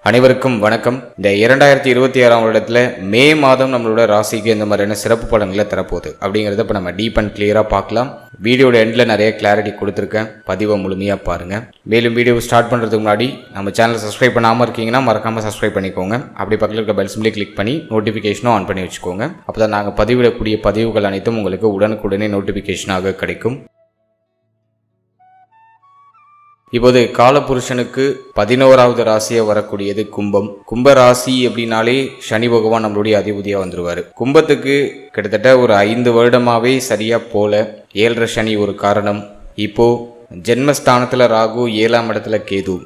அனைவருக்கும் வணக்கம். இந்த 2026 வருடத்தில் மே மாதம் நம்மளோட ராசிக்கு இந்த மாதிரியான சிறப்பு பலன்களை தரப்போகுது அப்படிங்கிறத இப்போ நம்ம டீப் அண்ட் கிளியராக பார்க்கலாம். வீடியோட எண்டில் நிறைய கிளாரிட்டி கொடுத்துருக்கேன், பதிவை முழுமையாக பாருங்கள். மேலும் வீடியோ ஸ்டார்ட் பண்ணுறதுக்கு முன்னாடி நம்ம சேனலை சப்ஸ்கிரைப் பண்ணாமல் இருக்கீங்கன்னா மறக்காமல் சப்ஸ்கிரைப் பண்ணிக்கோங்க. அப்படி பக்கத்தில் இருக்க பெல் சிம்பிளை கிளிக் பண்ணி நோட்டிஃபிகேஷனும் ஆன் பண்ணி வச்சுக்கோங்க. அப்போ தான் நாங்கள் பதிவிடக்கூடிய பதிவுகள் அனைத்தும் உங்களுக்கு உடனுக்குடனே நோட்டிஃபிகேஷனாக கிடைக்கும். இப்போது காலபுருஷனுக்கு 11வது ராசியாக வரக்கூடியது கும்பம். கும்ப ராசி அப்படின்னாலே சனி பகவான் நம்மளுடைய அதிபதியாக வந்துடுவார். கும்பத்துக்கு கிட்டத்தட்ட ஒரு 5 வருடமாகவே சரியாக போல 7.5 சனி ஒரு காரணம். இப்போது ஜென்மஸ்தானத்தில் ராகு, 7ஆம் இடத்துல கேது,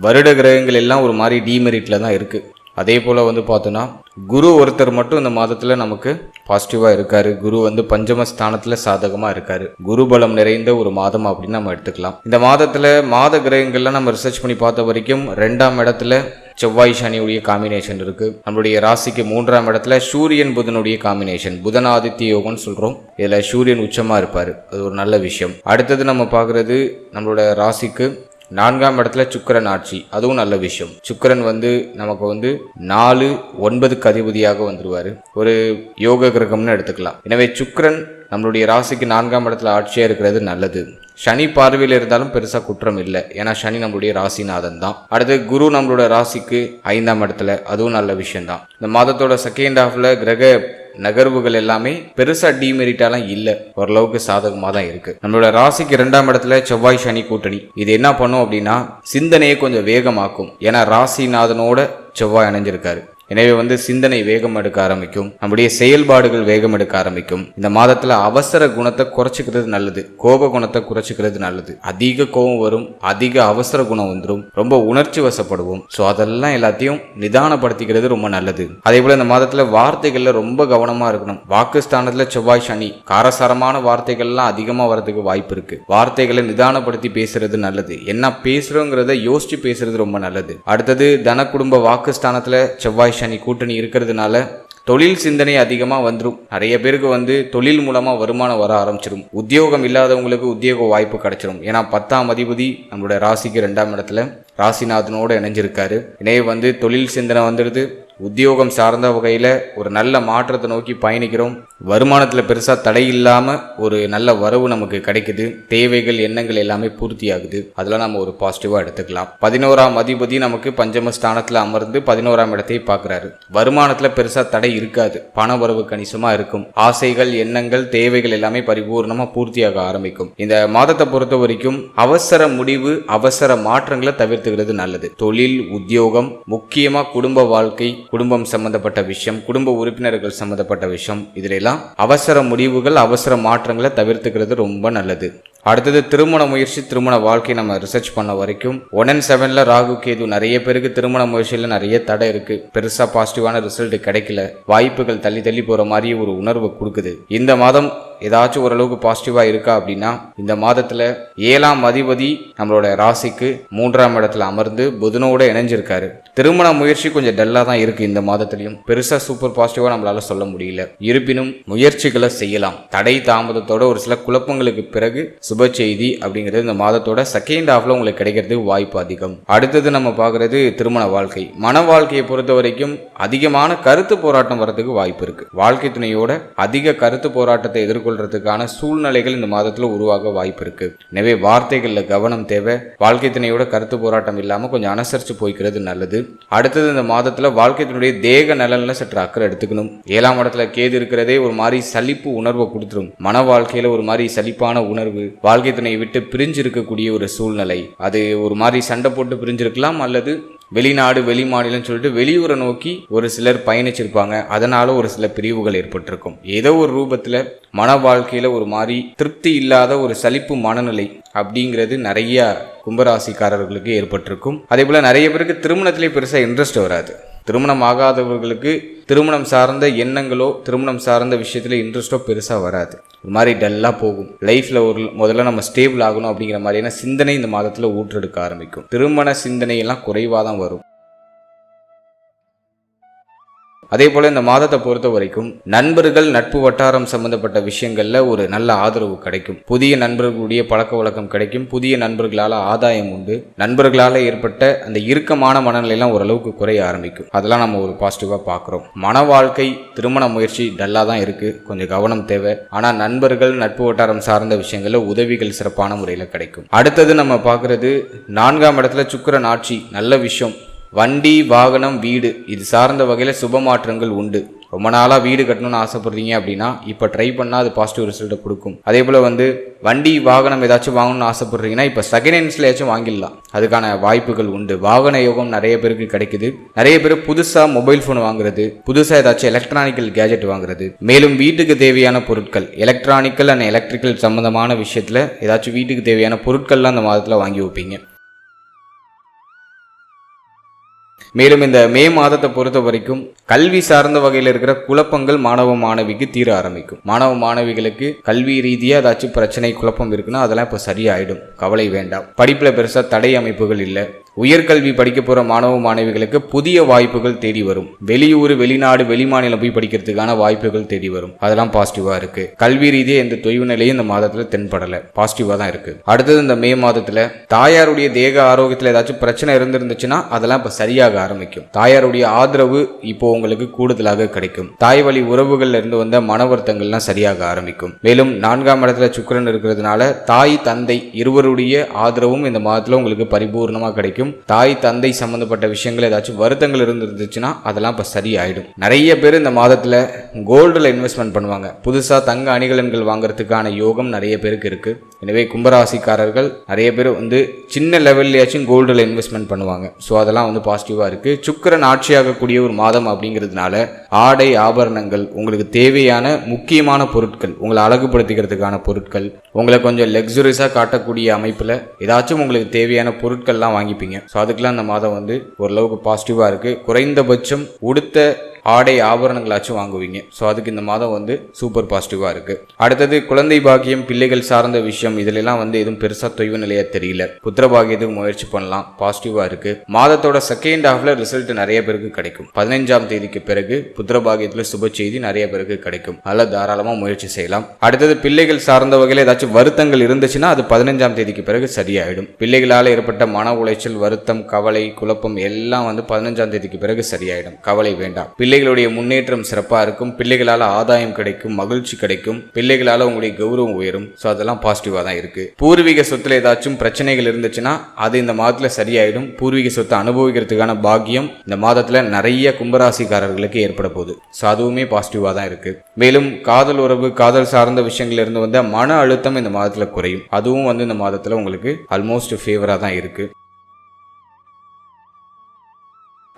வருட கிரகங்கள் எல்லாம் ஒரு மாதிரி டிமெரிட்டில் தான் இருக்குது. அதே போல் பார்த்தோன்னா குரு ஒருத்தர் மட்டும் இந்த மாதத்தில் நமக்கு பாசிட்டிவாக இருக்காரு. குரு பஞ்சமஸ்தானத்தில் சாதகமாக இருக்காரு. குரு பலம் நிறைந்த ஒரு மாதம் அப்படின்னு நம்ம எடுத்துக்கலாம். இந்த மாதத்தில் மாத கிரகங்கள்லாம் நம்ம ரிசர்ச் பண்ணி பார்த்த வரைக்கும் 2ஆம் இடத்துல செவ்வாய் சனியுடைய காம்பினேஷன் இருக்கு. நம்மளுடைய ராசிக்கு 3ஆம் இடத்துல சூரியன் புதனுடைய காம்பினேஷன், புதன் ஆதித்ய யோகம்னு சொல்றோம். இதுல சூரியன் உச்சமா இருப்பாரு, அது ஒரு நல்ல விஷயம். அடுத்தது நம்ம பார்க்கறது நம்மளோட ராசிக்கு 4ஆம் இடத்துல சுக்கிரன் ஆட்சி, அதுவும் நல்ல விஷயம். சுக்கிரன் நமக்கு 4, 9க்கு அதிபதியாக வந்துருவாரு. ஒரு யோக கிரகம்னு எடுத்துக்கலாம். எனவே சுக்கிரன் நம்மளுடைய ராசிக்கு 4ஆம் இடத்துல ஆட்சியாக இருக்கிறது நல்லது. சனி பார்வையில் இருந்தாலும் பெருசா குற்றம் இல்லை, ஏன்னா சனி நம்மளுடைய ராசிநாதன் தான். அடுத்து குரு நம்மளோட ராசிக்கு 5ஆம் இடத்துல, அதுவும் நல்ல விஷயம் தான். இந்த மாதத்தோட செகண்ட் ஹாஃப்ல கிரக நகர்வுகள் எல்லாமே பெருசா டிமெரிட்டாலாம் இல்லை, ஓரளவுக்கு சாதகமாக தான் இருக்கு. நம்மளோட ராசிக்கு 2ஆம் இடத்துல செவ்வாய் சனி கூட்டணி, இது என்ன பண்ணும் அப்படின்னா சிந்தனையை கொஞ்சம் வேகமாக்கும். ஏன்னா ராசிநாதனோட செவ்வாய் இணைஞ்சிருக்காரு. எனவே சிந்தனை வேகம் எடுக்க ஆரம்பிக்கும், நம்முடைய செயல்பாடுகள் வேகம் எடுக்க ஆரம்பிக்கும். இந்த மாதத்துல அவசர குணத்தை குறைச்சிக்கிறது நல்லது, கோப குணத்தை குறைச்சிக்கிறது நல்லது. அதிக கோபம் வரும், அதிக அவசர குணம் வந்துடும், ரொம்ப உணர்ச்சி வசப்படுவோம். ஸோ அதெல்லாம் எல்லாத்தையும் நிதானப்படுத்திக்கிறது ரொம்ப நல்லது. அதே போல இந்த மாதத்துல வார்த்தைகள்ல ரொம்ப கவனமா இருக்கணும். வாக்குஸ்தானத்துல செவ்வாய் சனி, காரசாரமான வார்த்தைகள்லாம் அதிகமா வரதுக்கு வாய்ப்பு இருக்கு. வார்த்தைகளை நிதானப்படுத்தி பேசுறது நல்லது. என்ன பேசுறோங்கிறத யோசிச்சு பேசுறது ரொம்ப நல்லது. அடுத்தது தன குடும்ப வாக்குஸ்தானத்துல செவ்வாய் சனி கூட்டணி இருக்கிறதுனால தொழில் சிந்தனை அதிகமாக வந்துடும். நிறைய பேருக்கு தொழில் மூலமாக வருமானம் வர ஆரம்பிச்சிடும். உத்தியோகம் இல்லாதவங்களுக்கு உத்தியோக வாய்ப்பு கிடைச்சிடும். ஏன்னா 10ஆம் அதிபதி நம்மளோட ராசிக்கு 2ஆம் இடத்துல ராசிநாதனோடு இணைஞ்சிருக்காரு. எனவே தொழில் சிந்தனை வந்துடுது. உத்தியோகம் சார்ந்த வகையில் ஒரு நல்ல மாற்றத்தை நோக்கி பயணிக்கிறோம். வருமானத்தில் பெருசாக தடை இல்லாமல் ஒரு நல்ல வரவு நமக்கு கிடைக்குது. தேவைகள் எண்ணங்கள் எல்லாமே பூர்த்தி ஆகுது. அதெல்லாம் நம்ம ஒரு பாசிட்டிவாக எடுத்துக்கலாம். 11ஆம் அதிபதி நமக்கு பஞ்சமஸ்தானத்தில் அமர்ந்து 11ஆம் இடத்தை பார்க்குறாரு. வருமானத்தில் பெருசாக தடை இருக்காது, பண வரவு கணிசமாக இருக்கும். ஆசைகள், எண்ணங்கள், தேவைகள் எல்லாமே பரிபூர்ணமாக பூர்த்தியாக ஆரம்பிக்கும். இந்த மாதத்தை பொறுத்த வரைக்கும் அவசர முடிவு, அவசர மாற்றங்களை தவிர்த்துக்கிறது நல்லது. தொழில், உத்தியோகம், முக்கியமாக குடும்ப வாழ்க்கை, குடும்பம் சம்பந்தப்பட்ட விஷயம், குடும்ப உறுப்பினர்கள் சம்பந்தப்பட்ட விஷயம், இதிலெல்லாம் அவசர முடிவுகள், அவசர மாற்றங்களை தவிர்த்துக்கிறது ரொம்ப நல்லது. அடுத்தது திருமண முயற்சி, திருமண வாழ்க்கை நம்ம ரிசர்ச் பண்ண வரைக்கும் 1 and 7ல ராகு கேது, நிறைய பேருக்கு திருமண முயற்சியில் நிறைய தடை இருக்கு. பெருசா பாசிட்டிவான ரிசல்ட் கிடைக்கல, வாய்ப்புகள் தள்ளி தள்ளி போற மாதிரி ஒரு உணர்வு கொடுக்குது. இந்த மாதம் ஏதாச்சும் ஓரளவுக்கு பாசிட்டிவா இருக்கா அப்படின்னா இந்த மாதத்துல 7ஆம் அதிபதி நம்மளோட ராசிக்கு 3ஆம் இடத்துல அமர்ந்து புதனோட இணைஞ்சிருக்காரு. திருமண முயற்சி கொஞ்சம் டல்லா தான் இருக்கு. இந்த மாதத்திலையும் பெருசா சூப்பர் பாசிட்டிவா நம்மளால சொல்ல முடியல. இருப்பினும் முயற்சிகளை செய்யலாம். தடை தாமதத்தோட ஒரு சில குழப்பங்களுக்கு பிறகு சுப செய்தி அப்படிங்கிறது இந்த மாதத்தோட செகண்ட் ஹாஃப்ல உங்களுக்கு கிடைக்கிறது வாய்ப்பு அதிகம். அடுத்தது நம்ம பார்க்கறது திருமண வாழ்க்கை. மன வாழ்க்கையை பொறுத்த வரைக்கும் அதிகமான கருத்து போராட்டம் வரதுக்கு வாய்ப்பு இருக்கு. வாழ்க்கை துணையோட அதிக கருத்து போராட்டத்தை எதிர்கொள்றதுக்கான சூழ்நிலைகள் இந்த மாதத்துல உருவாக வாய்ப்பு இருக்கு. எனவே வார்த்தைகள்ல கவனம் தேவை. வாழ்க்கை துணையோட கருத்து போராட்டம் இல்லாம கொஞ்சம் அனுசரிச்சு போய்க்கிறது நல்லது. அடுத்தது இந்த மாதத்துல வாழ்க்கை துணையுடைய தேக நலன்ல சற்று அக்கறை எடுத்துக்கணும். 7ஆம் இடத்துல கேது இருக்கிறதே ஒரு மாதிரி சலிப்பு உணர்வை கொடுத்துரும். மன வாழ்க்கையில ஒரு மாதிரி சலிப்பான உணர்வு, வாழ்க்கை துணையை விட்டு பிரிஞ்சு இருக்கக்கூடிய ஒரு சூழ்நிலை, அது ஒரு மாதிரி சண்டை போட்டு பிரிஞ்சிருக்கலாம், அல்லது வெளிநாடு, வெளி மாநிலம் சொல்லிட்டு வெளியூரை நோக்கி ஒரு சிலர் பயணிச்சிருப்பாங்க. அதனால ஒரு சில பிரிவுகள் ஏற்பட்டிருக்கும். ஏதோ ஒரு ரூபத்துல மன வாழ்க்கையில ஒரு மாதிரி திருப்தி இல்லாத ஒரு சலிப்பு மனநிலை அப்படிங்கிறது நிறைய கும்பராசிக்காரர்களுக்கு ஏற்பட்டிருக்கும். அதே போல நிறைய பேருக்கு திருமணத்திலே பெருசா இன்ட்ரெஸ்ட் வராது. திருமணம் ஆகாதவர்களுக்கு திருமணம் சார்ந்த எண்ணங்களோ திருமணம் சார்ந்த விஷயத்துல இன்ட்ரெஸ்டோ பெருசா வராது. ஒரு மாதிரி டல்லா போகும். லைஃப்ல முதல்ல நம்ம ஸ்டேபிள் ஆகணும் அப்படிங்கிற மாதிரியான சிந்தனை இந்த மாதத்துல ஊற்றெடுக்க ஆரம்பிக்கும். திருமண சிந்தனை எல்லாம் குறைவாதான் வரும். அதே போல இந்த மாதத்தை பொறுத்த வரைக்கும் நண்பர்கள் நட்பு வட்டாரம் சம்பந்தப்பட்ட விஷயங்கள்ல ஒரு நல்ல ஆதரவு கிடைக்கும். புதிய நண்பர்களுடைய பழக்க வழக்கம் கிடைக்கும். புதிய நண்பர்களால ஆதாயம் உண்டு. நண்பர்களால ஏற்பட்ட அந்த இறுக்கமான மனநிலையெல்லாம் ஓரளவுக்கு குறைய ஆரம்பிக்கும். அதெல்லாம் நம்ம ஒரு பாசிட்டிவா பார்க்கிறோம். மன வாழ்க்கை திருமண முயற்சி டல்லா தான் இருக்கு, கொஞ்சம் கவனம் தேவை. ஆனா நண்பர்கள் நட்பு வட்டாரம் சார்ந்த விஷயங்கள்ல உதவிகள் சிறப்பான முறையில் கிடைக்கும். அடுத்தது நம்ம பார்க்கறது 4ஆம் இடத்துல சுக்கிரன் ஆட்சி. நல்ல விஷயம். வண்டி வாகனம் வீடு இது சார்ந்த வகையில் சுப மாற்றங்கள் உண்டு. ரொம்ப நாளாக வீடு கட்டணும்னு ஆசைப்படுறீங்க அப்படின்னா இப்போ ட்ரை பண்ணால் அது பாசிட்டிவ் ரிசல்ட்டை கொடுக்கும். அதே போல் வண்டி வாகனம் ஏதாச்சும் வாங்கணும்னு ஆசைப்படுறீங்கன்னா இப்போ செகண்ட் ஹேண்ட்ஸில் ஏதாச்சும் வாங்கிடலாம், அதுக்கான வாய்ப்புகள் உண்டு. வாகன யோகம் நிறைய பேருக்கு கிடைக்குது. நிறைய பேர் புதுசாக மொபைல் ஃபோன் வாங்குறது, புதுசாக ஏதாச்சும் எலக்ட்ரானிக்கல் கேஜெட் வாங்குறது, மேலும் வீட்டுக்கு தேவையான பொருட்கள் எலக்ட்ரானிக்கல் அண்ட் எலக்ட்ரிக்கல் சம்பந்தமான விஷயத்தில் ஏதாச்சும் வீட்டுக்கு தேவையான பொருட்கள்லாம் அந்த மாதத்தில் வாங்கி வைப்பீங்க. மேலும் இந்த மே மாதத்தை பொறுத்த வரைக்கும் கல்வி சார்ந்த வகையில் இருக்கிற குழப்பங்கள் மாணவ மாணவிக்கு தீர ஆரம்பிக்கும். மாணவ மாணவிகளுக்கு கல்வி ரீதியாக ஏதாச்சும் பிரச்சனை குழப்பம் இருக்குன்னா அதெல்லாம் இப்போ சரியாயிடும், கவலை வேண்டாம். படிப்பில் பெருசாக தடை அமைப்புகள் இல்லை. உயர்கல்வி படிக்க போகிற மாணவ மாணவிகளுக்கு புதிய வாய்ப்புகள் தேடி வரும். வெளியூர் வெளிநாடு வெளிமாநிலம் போய் படிக்கிறதுக்கான வாய்ப்புகள் தேடி வரும். அதெல்லாம் பாசிட்டிவாக இருக்கு. கல்வி ரீதியாக எந்த தொய்வு நிலையும் இந்த மாதத்தில் தென்படலை, பாசிட்டிவாக தான் இருக்கு. அடுத்தது இந்த மே மாதத்தில் தாயாருடைய தேக ஆரோக்கியத்தில் ஏதாச்சும் பிரச்சனை இருந்துருந்துச்சுன்னா அதெல்லாம் இப்போ சரியாக ஆரம்பிக்கும். தாயாருடைய ஆதரவு இப்போ உங்களுக்கு கூடுதலாக கிடைக்கும். தாய் வழி உறவுகள்ல இருந்து வந்த மன வருத்தங்கள்லாம் சரியாக ஆரம்பிக்கும். மேலும் 4ஆம் இடத்துல சுக்கிரன் இருக்கிறதுனால தாய் தந்தை இருவருடைய ஆதரவும் இந்த மாதத்துல உங்களுக்கு பரிபூர்ணமா கிடைக்கும். தாய் தந்தை சம்பந்தப்பட்ட விஷயங்கள் ஏதாச்சும் வருத்தங்கள் இருந்துச்சுன்னா அதெல்லாம் இப்ப சரியாயிடும். நிறைய பேர் இந்த மாதத்துல கோல்டுல இன்வெஸ்ட்மெண்ட் பண்ணுவாங்க. புதுசா தங்க அணிகலன்கள் வாங்குறதுக்கான யோகம் நிறைய பேருக்கு இருக்கு. எனவே கும்பராசிக்காரர்கள் நிறைய பேர் சின்ன லெவல்லையாச்சும் கோல்டுல இன்வெஸ்ட்மெண்ட் பண்ணுவாங்க. ஸோ அதெல்லாம் பாசிட்டிவா இருக்கு. சுக்கிரன் ஆட்சியாகக்கூடிய ஒரு மாதம் அப்படிங்கிறதுனால ஆடை ஆபரணங்கள், உங்களுக்கு தேவையான முக்கியமான பொருட்கள், உங்களை அழகுபடுத்திக்கிறதுக்கான பொருட்கள், உங்களை கொஞ்சம் லக்ஸுரியஸா காட்டக்கூடிய அமைப்புல ஏதாச்சும் உங்களுக்கு தேவையான பொருட்கள்லாம் வாங்கிப்பீங்க. ஸோ அதுக்கெல்லாம் இந்த மாதம் ஓரளவுக்கு பாசிட்டிவா இருக்கு. குறைந்தபட்சம் உடுத்த ஆடை ஆபரணங்களாச்சும் வாங்குவீங்க. ஸோ அதுக்கு இந்த மாதம் சூப்பர் பாசிட்டிவா இருக்கு. அடுத்தது குழந்தை பாக்கியம், பிள்ளைகள் சார்ந்த விஷயம், இதுலாம் எதுவும் பெருசா தொய்வு நிலையா தெரியல. புத்திர பாக்கியத்துக்கு முயற்சி பண்ணலாம், பாசிட்டிவா இருக்கு. மாதத்தோட செகண்ட் ஹாஃப்ல ரிசல்ட் நிறைய பேருக்கு கிடைக்கும். 15ஆம் தேதிக்கு பிறகு புத்திர பாக்கியத்துல சுப செய்தி நிறைய பேருக்கு கிடைக்கும். அதனால தாராளமா முயற்சி செய்யலாம். அடுத்தது பிள்ளைகள் சார்ந்த வகையில் ஏதாச்சும் வருத்தங்கள் இருந்துச்சுன்னா அது 15ஆம் தேதிக்கு பிறகு சரியாயிடும். பிள்ளைகளால் ஏற்பட்ட மன உளைச்சல், வருத்தம், கவலை, குழப்பம் எல்லாம் 15ஆம் தேதிக்கு பிறகு சரியாயிடும். கவலை வேண்டாம். பிள்ளைகளுடைய முன்னேற்றம் சிறப்பா இருக்கும். பிள்ளைகளால ஆதாயம் கிடைக்கும், மகிழ்ச்சி கிடைக்கும். பிள்ளைகளால உங்களுடைய கௌரவம் உயரும். ஸோ அதெல்லாம் பாசிட்டிவா தான் இருக்கு. பூர்வீக சொத்துல ஏதாச்சும் பிரச்சனைகள் இருந்துச்சுன்னா அது இந்த மாதத்துல சரியாயிடும். பூர்வீக சொத்தை அனுபவிக்கிறதுக்கான பாக்கியம் இந்த மாதத்துல நிறைய கும்பராசிக்காரர்களுக்கு ஏற்பட போகுது. ஸோ அதுவுமே பாசிட்டிவா தான் இருக்கு. மேலும் காதல் உறவு, காதல் சார்ந்த விஷயங்கள் இருந்து வந்த மன அழுத்தம் இந்த மாதத்துல குறையும். அதுவும் இந்த மாதத்துல உங்களுக்கு ஆல்மோஸ்ட் ஃபேவரா தான் இருக்கு.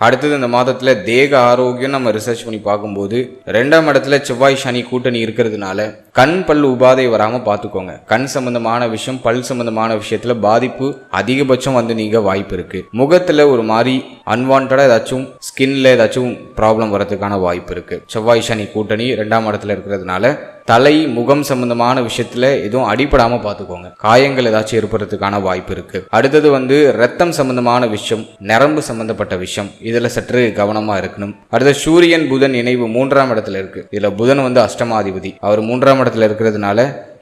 அடுத்தது இந்த மாதத்துல தேக ஆரோக்கியம் நம்ம ரிசர்ச் பண்ணி பார்க்கும்போது 2ஆம் இடத்துல செவ்வாய் சனி கூட்டணி இருக்கிறதுனால கண் பல் உபாதை வராம பார்த்துக்கோங்க. கண் சம்பந்தமான விஷயம், பல் சம்பந்தமான விஷயத்துல பாதிப்பு அதிகபட்சம் நீங்க வாய்ப்பு இருக்கு. முகத்துல ஒரு மாதிரி அன்வான்டா ஏதாச்சும் ஸ்கின்ல ஏதாச்சும் ப்ராப்ளம் வரதுக்கான வாய்ப்பு இருக்கு. செவ்வாய் சனி கூட்டணி 2ஆம் இடத்துல இருக்கிறதுனால தலை முகம் சம்பந்தமான விஷயத்துல எதுவும் அடிபடாம பார்த்துக்கோங்க. காயங்கள் ஏதாச்சும் ஏற்படுறதுக்கான வாய்ப்பு இருக்கு. அடுத்தது ரத்தம் சம்பந்தமான விஷயம், நரம்பு சம்பந்தப்பட்ட விஷயம், இதுல சற்று கவனமா இருக்கணும். அடுத்த சூரியன் புதன் இணைவு 3ஆம் இடத்துல இருக்கு. இதுல புதன் அஷ்டமாதிபதி, அவர் 3ஆம் இடத்துல இருக்கிறதுனால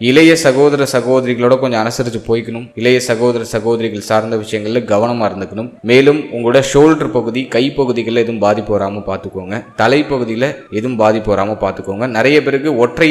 இளைய சகோதர சகோதரிகளோட கொஞ்சம் அனுசரித்து போய்க்கணும். இளைய சகோதர சகோதரிகள் சார்ந்த விஷயங்கள்ல கவனமா இருந்துக்கணும். மேலும் உங்களோட ஷோல்டர் பகுதி, கை பகுதிகளில் எதுவும் பாதிப்பு வராம பார்த்துக்கோங்க. தலைப்பகுதியில் எதுவும் பாதிப்பு வராம பார்த்துக்கோங்க. நிறைய பேருக்கு ஒற்றை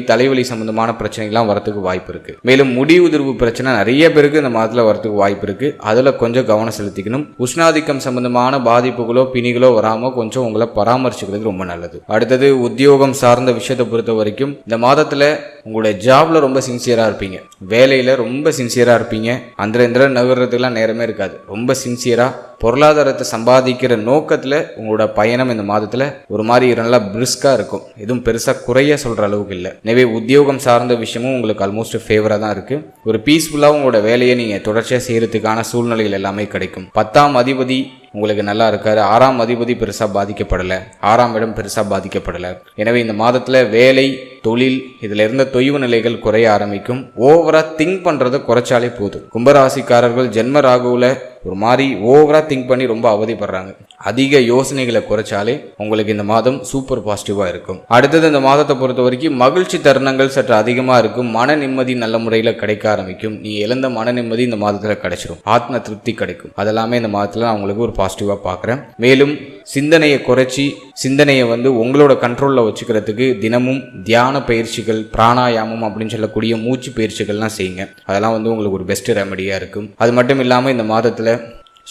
தலைவலி சம்பந்தமான பிரச்சனைகள்லாம் வரத்துக்கு வாய்ப்பு இருக்கு. மேலும் முடி உதிர்வு பிரச்சனை நிறைய பேருக்கு இந்த மாதத்துல வரத்துக்கு வாய்ப்பு இருக்கு. அதுல கொஞ்சம் கவனம் செலுத்திக்கணும். உஷ்ணாதிக்கம் சம்பந்தமான பாதிப்புகளோ பிணிகளோ வராம கொஞ்சம் உங்களை பராமரிச்சுக்கிறது ரொம்ப நல்லது. அடுத்தது உத்தியோகம் சார்ந்த விஷயத்தை பொறுத்த வரைக்கும் இந்த மாதத்துல உங்களுடைய ஜாப்ல ரொம்ப சின்சியரா இருப்பீங்க. வேலையில ரொம்ப சின்சியரா இருப்பீங்க. அந்த நகர்றதுக்கெல்லாம் நேரமே இருக்காது. ரொம்ப சின்சியரா பொருளாதாரத்தை சம்பாதிக்கிற நோக்கத்துல உங்களோட பயணம் இந்த மாதத்துல ஒரு மாதிரி நல்லா பிரிஸ்கா இருக்கும். எதுவும் பெருசா குறைய சொல்ற அளவுக்கு இல்லை. எனவே உத்தியோகம் சார்ந்த விஷயமும் உங்களுக்கு ஆல்மோஸ்ட் ஃபேவரா தான் இருக்கு. ஒரு பீஸ்ஃபுல்லா உங்களோட வேலையை நீங்க தொடர்ச்சியா செய்யறதுக்கான சூழ்நிலைகள் எல்லாமே கிடைக்கும். 10ஆம் அதிபதி உங்களுக்கு நல்லா இருக்காரு. 6ஆம் அதிபதி பெருசா பாதிக்கப்படலை. 6ஆம் இடம் பெருசா பாதிக்கப்படலை. எனவே இந்த மாதத்துல வேலை, தொழில் இதுல இருந்த தொய்வு நிலைகள் குறைய ஆரம்பிக்கும். ஓவரா திங்க் பண்றதை குறைச்சாலே போதும். கும்பராசிக்காரர்கள் ஜென்ம ராகுல ஒரு மாதிரி ஓவரா திங்க் பண்ணி ரொம்ப அவதிப்படுறாங்க. அதிக யோசனைகளை குறைச்சாலே உங்களுக்கு இந்த மாதம் சூப்பர் பாசிட்டிவா இருக்கும். அடுத்தது இந்த மாதத்தை பொறுத்த வரைக்கும் மகிழ்ச்சி தருணங்கள் சற்று அதிகமா இருக்கும். மன நிம்மதி நல்ல முறையில் கிடைக்க ஆரம்பிக்கும். நீ இழந்த மன நிம்மதி இந்த மாதத்துல கிடைச்சிடும். ஆத்ம திருப்தி கிடைக்கும். அதெல்லாமே இந்த மாதத்துல நான் உங்களுக்கு ஒரு பாசிட்டிவா பார்க்குறேன். மேலும் சிந்தனையை குறைச்சி சிந்தனையை உங்களோட கண்ட்ரோலில் வச்சுக்கிறதுக்கு தினமும் தியான பயிற்சிகள், பிராணாயாமம் அப்படின்னு சொல்லக்கூடிய மூச்சு பயிற்சிகள்லாம் செய்யுங்க. அதெல்லாம் உங்களுக்கு ஒரு பெஸ்ட் ரெமடியாக இருக்கும். அது மட்டும் இல்லாமல் இந்த மாதத்தில்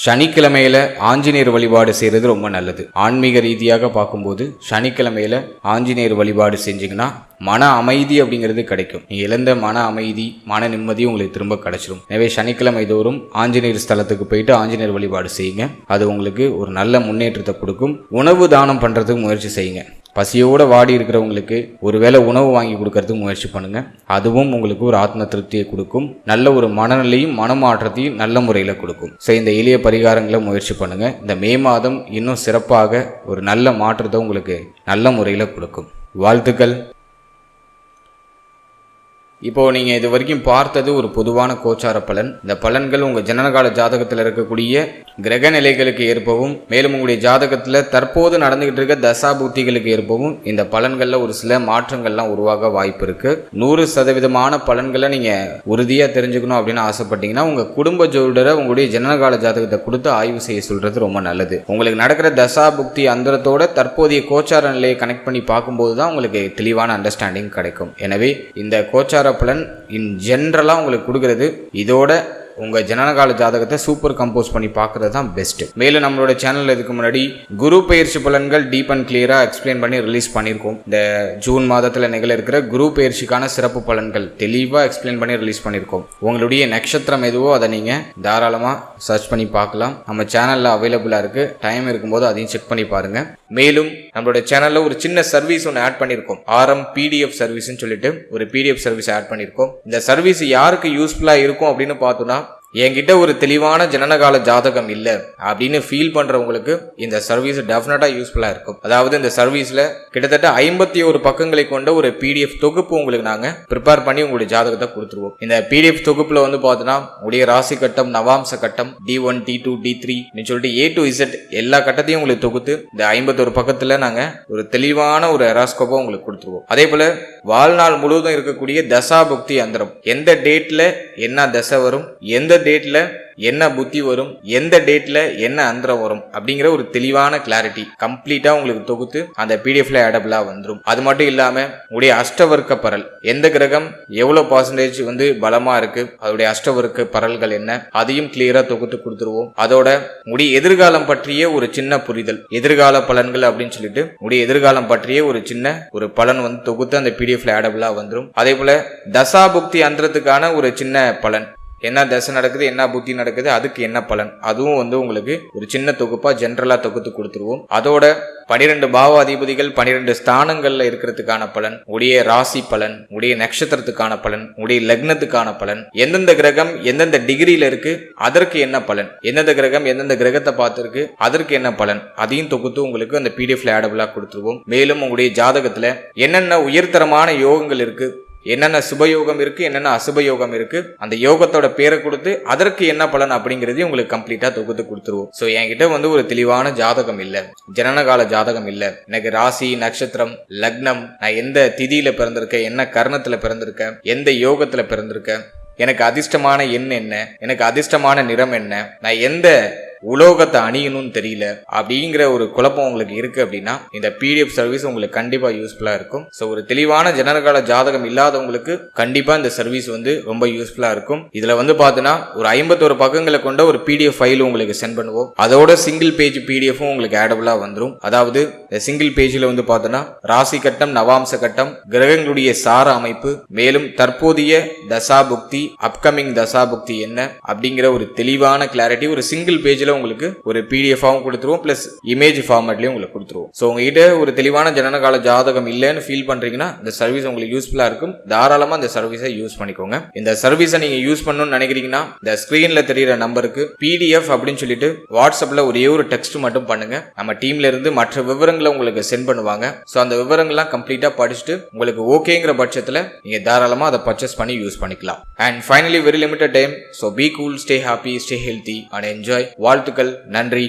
சனிக்கிழமையில ஆஞ்சநேயர் வழிபாடு செய்கிறது ரொம்ப நல்லது. ஆன்மீக ரீதியாக பார்க்கும்போது சனிக்கிழமையில ஆஞ்சநேயர் வழிபாடு செஞ்சிங்கன்னா மன அமைதி அப்படிங்கிறது கிடைக்கும். நீ இழந்த மன அமைதி, மன நிம்மதி உங்களுக்கு திரும்ப கிடைச்சிடும். எனவே சனிக்கிழமை தோறும் ஆஞ்சநேயர் ஸ்தலத்துக்கு போயிட்டு ஆஞ்சநேயர் வழிபாடு செய்யுங்க. அது உங்களுக்கு ஒரு நல்ல முன்னேற்றத்தை கொடுக்கும். உணவு தானம் பண்ணுறதுக்கு முயற்சி செய்யுங்க. பசியோடு வாடி இருக்கிறவங்களுக்கு ஒருவேளை உணவு வாங்கி கொடுக்கறதுக்கு முயற்சி பண்ணுங்க. அதுவும் உங்களுக்கு ஒரு ஆத்ம திருப்தியை கொடுக்கும். நல்ல ஒரு மனநிலையும் மனமாற்றத்தையும் நல்ல முறையில் கொடுக்கும். ஸோ இந்த எளிய பரிகாரங்களை முயற்சி பண்ணுங்க. இந்த மே மாதம் இன்னும் சிறப்பாக ஒரு நல்ல மாற்றத்தை உங்களுக்கு நல்ல முறையில் கொடுக்கும். வாழ்த்துக்கள். இப்போ நீங்கள் இது வரைக்கும் பார்த்தது ஒரு பொதுவான கோச்சார பலன். இந்த பலன்கள் உங்கள் ஜனனகால ஜாதகத்தில் இருக்கக்கூடிய கிரக நிலைகளுக்கு ஏற்பவும், மேலும் உங்களுடைய ஜாதகத்தில் தற்போது நடந்துகிட்டு இருக்க தசாபுக்திகளுக்கு ஏற்பவும் இந்த பலன்களில் ஒரு சில மாற்றங்கள்லாம் உருவாக வாய்ப்பு இருக்கு. 100% பலன்களை நீங்கள் உறுதியாக தெரிஞ்சுக்கணும் அப்படின்னு ஆசைப்பட்டீங்கன்னா உங்கள் குடும்ப ஜோதிடரை உங்களுடைய ஜனனகால ஜாதகத்தை கொடுத்து ஆய்வு செய்ய சொல்றது ரொம்ப நல்லது. உங்களுக்கு நடக்கிற தசாபுக்தி அந்தரத்தோட தற்போதைய கோச்சார நிலையை கனெக்ட் பண்ணி பார்க்கும்போது தான் உங்களுக்கு தெளிவான அண்டர்ஸ்டாண்டிங் கிடைக்கும். எனவே இந்த கோச்சார பலன் இன் ஜென்ரலா உங்களுக்கு கொடுக்கிறது. இதோட உங்க ஜனனகால ஜாதகத்தை சூப்பர் கம்போஸ் பண்ணி பார்க்கறது தான் பெஸ்ட். மேலும் நம்மளோட சேனல்ல இதுக்கு முன்னாடி குரு பயிற்சி பலன்கள் டீப் அண்ட் கிளியரா எக்ஸ்பிளைன் பண்ணி ரிலீஸ் பண்ணியிருக்கோம். இந்த ஜூன் மாதத்துல நிகழ இருக்கிற குரு பயிற்சிக்கான சிறப்பு பலன்கள் தெளிவா எக்ஸ்பிளைன் பண்ணி ரிலீஸ் பண்ணியிருக்கோம். உங்களுடைய நட்சத்திரம் எதுவோ அதை நீங்க தாராளமா சர்ச் பண்ணி பார்க்கலாம். நம்ம சேனல்ல அவைலபிளா இருக்கு. டைம் இருக்கும்போது அதையும் செக் பண்ணி பாருங்க. மேலும் நம்மளோட சேனல்ல ஒரு சின்ன சர்வீஸ் ஒன்று ஆட் பண்ணியிருக்கோம். ஆர்எம் பிடிஎஃப் சர்வீஸ்ன்னு சொல்லிட்டு ஒரு பிடிஎஃப் சர்வீஸ் ஆட் பண்ணியிருக்கோம். இந்த சர்வீஸ் யாருக்கு யூஸ்ஃபுல்லா இருக்கும் அப்படின்னு பார்த்தோம்னா, என்கிட்ட ஒரு தெளிவான ஜனனகால ஜாதகம் இல்லை அப்படின்னு ஃபீல் பண்றவங்களுக்கு இந்த சர்வீஸ் டெஃபினட்டா யூஸ்ஃபுல்லா இருக்கும். அதாவது இந்த சர்வீஸ்ல கிட்டத்தட்ட 51 பக்கங்களை கொண்ட ஒரு பிடிஎஃப் தொகுப்பு உங்களுக்கு நாங்க ப்ரிப்பேர் பண்ணி உங்களுடைய ஜாதகத்தை கொடுத்துருவோம். இந்த பிடிஎஃப் தொகுப்புல பார்த்தோன்னா உடைய ராசி கட்டம், நவாம்ச கட்டம், D1 D2 D3 சொல்லிட்டு A to Z எல்லா கட்டத்தையும் உங்களுக்கு தொகுத்து இந்த 51 பக்கத்துல நாங்க ஒரு தெளிவான ஒரு ஹெராஸ்கோப்பை உங்களுக்கு கொடுத்துருவோம். அதே போல வாழ்நாள் முழுவதும் இருக்கக்கூடிய தசாபுக்தி அந்தரம், எந்த டேட்ல என்ன தசை வரும், எந்த டேட்ல என்ன புத்தி வரும், எந்த டேட்ல என்ன அந்தரம் வரும் அப்படிங்கிற ஒரு தெளிவான கிளாரிட்டி கம்ப்ளீட்டா உங்களுக்கு தொகுத்து அந்த பிடிஎஃப்ல ஆடபிளா வந்துடும். அது மட்டும் இல்லாம உடைய அஷ்டவர்க்க பரல், எந்த கிரகம் எவ்வளவு பர்சன்டேஜ் பலமா இருக்கு, அதோடைய அஷ்டவர்க்க பரல்கள் என்ன, அதையும் கிளியரா தொகுத்து கொடுத்துருவோம். அதோட உடைய எதிர்காலம் பற்றிய ஒரு சின்ன புரிதல், எதிர்கால பலன்கள் அப்படின்னு சொல்லிட்டு உடைய எதிர்காலம் பற்றிய ஒரு சின்ன ஒரு பலன் தொகுத்து அந்த பிடிஎஃப்ல ஆடபிளா வந்துடும். அதே போல தசாபுக்தி அந்தரத்துக்கான ஒரு சின்ன பலன், என்ன தசை நடக்குது, என்ன புத்தி நடக்குது, அதுக்கு என்ன பலன், அதுவும் உங்களுக்கு ஒரு சின்ன தொகுப்பா ஜென்ரலா தொகுத்து கொடுத்துருவோம். அதோட 12 பாவாதிபதிகள் 12 ஸ்தானங்கள்ல இருக்கிறதுக்கான பலன், உடைய ராசி பலன், உடைய நட்சத்திரத்துக்கான பலன், உடைய லக்னத்துக்கான பலன், எந்தெந்த கிரகம் எந்தெந்த டிகிரியில இருக்கு அதற்கு என்ன பலன், எந்தெந்த கிரகம் எந்தெந்த கிரகத்தை பார்த்திருக்கு அதற்கு என்ன பலன், அதையும் தொகுத்து உங்களுக்கு அந்த பிடிஎஃப்ல ஆடபிளா கொடுத்துருவோம். மேலும் உங்களுடைய ஜாதகத்துல என்னென்ன உயர்தரமான யோகங்கள் இருக்கு, என்னென்ன சுபயோகம் இருக்கு, என்னென்ன அசுபயோகம் இருக்கு, அந்த யோகத்தோட பேரை கொடுத்து அதற்கு என்ன பலன் அப்படிங்கறதையும் உங்களுக்கு கம்ப்ளீட்டா தொகுத்து கொடுத்துருவோம். சோ என்கிட்ட ஒரு தெளிவான ஜாதகம் இல்ல, ஜனனகால ஜாதகம் இல்ல, எனக்கு ராசி நட்சத்திரம் லக்னம், நான் எந்த திதியில பிறந்திருக்கேன், என்ன கர்ணத்துல பிறந்திருக்கேன், எந்த யோகத்துல பிறந்திருக்கேன், எனக்கு அதிர்ஷ்டமான எண் என்ன, எனக்கு அதிர்ஷ்டமான நிறம் என்ன, நான் எந்த உலோகத்தை அணியணும்னு தெரியல அப்படிங்கிற ஒரு குழப்பம் உங்களுக்கு இருக்கு அப்படின்னா இந்த பிடிஎஃப் சர்வீஸ் உங்களுக்கு கண்டிப்பா யூஸ்ஃபுல்லா இருக்கும். ஸோ ஒரு தெளிவான ஜனனகால ஜாதகம் இல்லாதவங்களுக்கு கண்டிப்பா இந்த சர்வீஸ் ரொம்ப யூஸ்ஃபுல்லா இருக்கும். இதுல பார்த்தோன்னா ஒரு 51 பக்கங்களை கொண்ட ஒரு பிடிஎஃப் ஃபைல் உங்களுக்கு சென்ட் பண்ணுவோம். அதோட சிங்கிள் பேஜ் பிடிஎஃப் உங்களுக்கு ஆடபிளா வந்துடும். அதாவது சிங்கிள் பேஜ்ல பார்த்தோன்னா ராசி கட்டம், நவாம்ச கட்டம், கிரகங்களுடைய சார அமைப்பு, மேலும் தற்போதைய தசாபுக்தி, அப்கமிங் தசாபுக்தி என்ன அப்படிங்கிற ஒரு தெளிவான கிளாரிட்டி ஒரு சிங்கிள் பேஜ்ல டெக்ஸ்ட்ல உங்களுக்கு ஒரு பிடிஎஃபாவும் கொடுத்துருவோம், பிளஸ் இமேஜ் ஃபார்மேட்லயும் உங்களுக்கு கொடுத்துருவோம். ஸோ உங்ககிட்ட ஒரு தெளிவான ஜனனகால ஜாதகம் இல்லைன்னு ஃபீல் பண்றீங்கன்னா இந்த சர்வீஸ் உங்களுக்கு யூஸ்ஃபுல்லா இருக்கும். தாராளமா இந்த சர்வீஸை யூஸ் பண்ணிக்கோங்க. இந்த சர்வீஸை நீங்க யூஸ் பண்ணணும்னு நினைக்கிறீங்கன்னா இந்த ஸ்கிரீன்ல தெரியுற நம்பருக்கு PDF அப்படின்னு சொல்லிட்டு வாட்ஸ்அப்ல ஒரே ஒரு டெக்ஸ்ட் மட்டும் பண்ணுங்க. நம்ம டீம்ல இருந்து மற்ற விவரங்களை உங்களுக்கு சென்ட் பண்ணுவாங்க. ஸோ அந்த விவரங்கள்லாம் கம்ப்ளீட்டா படிச்சுட்டு உங்களுக்கு ஓகேங்கிற பட்சத்தில் நீங்க தாராளமா அதை பர்ச்சேஸ் பண்ணி யூஸ் பண்ணிக்கலாம். And finally very limited time. So be cool, stay happy, stay healthy and enjoy. வாழ்த்துக்கள். நன்றி.